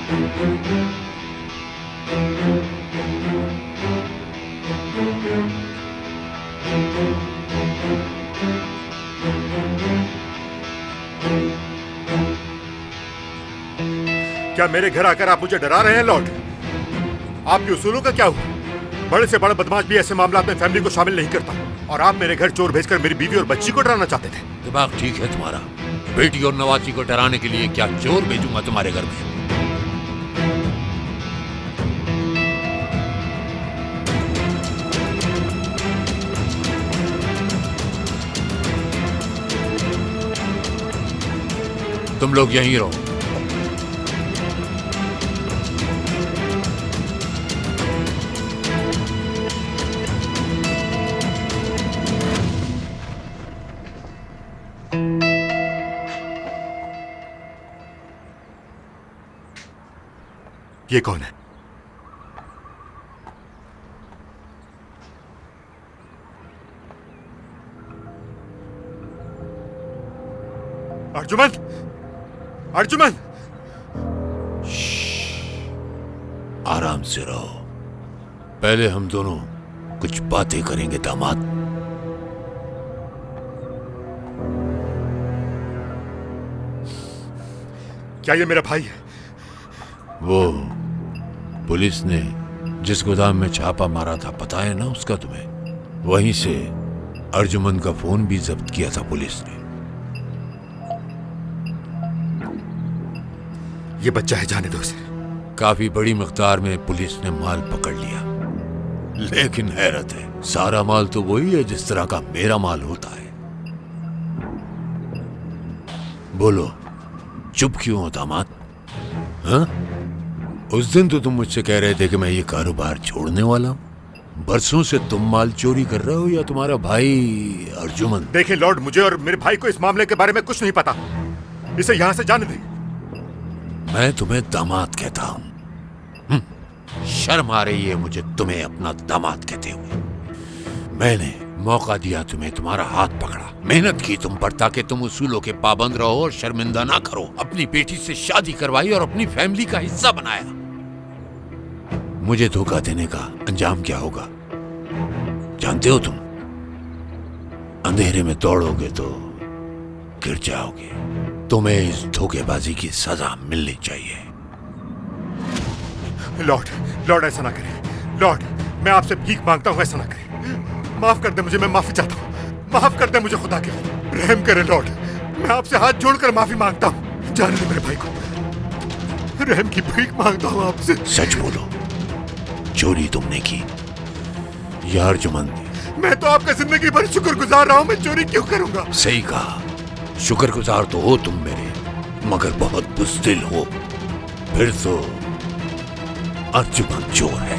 क्या मेरे घर आकर आप मुझे डरा रहे हैं लॉर्ड? आपके उसूलों का क्या हुआ? बड़े से बड़ा बदमाश भी ऐसे मामला में फैमिली को शामिल नहीं करता, और आप मेरे घर चोर भेजकर मेरी बीवी और बच्ची को डराना चाहते थे। दिमाग ठीक है तुम्हारा? बेटी और नवासी को डराने के लिए क्या चोर भेजूंगा तुम्हारे घर में? तुम लोग यहीं रहो। ये कौन है? अर्जुमन! अर्जुमन! आराम से रहो। पहले हम दोनों कुछ बातें करेंगे दामाद। क्या ये मेरा भाई है? वो पुलिस ने जिस गोदाम में छापा मारा था, पता है ना उसका तुम्हें? वहीं से अर्जुमन का फोन भी जब्त किया था पुलिस ने। ये बच्चा है, जाने दो उसे। काफी बड़ी मिकदार में पुलिस ने माल पकड़ लिया, लेकिन हैरत है, सारा माल तो वही है जिस तरह का मेरा माल होता है। बोलो, चुप क्यों हो दामाद? हाँ? उस दिन तो तुम मुझसे कह रहे थे कि मैं ये कारोबार छोड़ने वाला हूं। बरसों से तुम माल चोरी कर रहे हो या तुम्हारा भाई अर्जुमन? देखिए लॉर्ड, मुझे और मेरे भाई को इस मामले के बारे में कुछ नहीं पता। इसे यहां से जाने दें। मैं तुम्हें दामाद कहता हूं। शर्म आ रही है मुझे तुम्हें अपना दामाद कहते हुए। मैंने मौका दिया, तुम्हें तुम्हारा हाथ पकड़ा, मेहनत की तुम पर ताकि तुम उसूलों के पाबंद रहो और शर्मिंदा ना करो। अपनी बेटी से शादी करवाई और अपनी फैमिली का हिस्सा बनाया। मुझे धोखा देने का अंजाम क्या होगा जानते हो तुम? अंधेरे में दौड़ोगे तो गिर जाओगे। तुम्हें इस धोखेबाजी की सजा मिलनी चाहिए। लॉर्ड, लॉर्ड ऐसा ना करें। लॉर्ड, मैं आपसे भीख मांगता हूं, ऐसा ना करें। माफ कर दे मुझे, मैं माफी चाहता हूं। माफ कर दे मुझे, खुदा के लिए रहम करें लॉर्ड। मैं आपसे हाथ जोड़कर माफी मांगता हूं। जाने दे मेरे भाई को। रहम की भीख मांगता हूं आपसे। सच बोलो, चोरी तुमने की या अर्जुमन ने? मैं तो आपका जिंदगी भर शुक्रगुजार रहा हूं, मैं चोरी क्यों करूंगा? सही कहा, शुक्रगुजार तो हो तुम मेरे, मगर बहुत बुज़दिल हो। फिर तो अर्जुमन चोर है।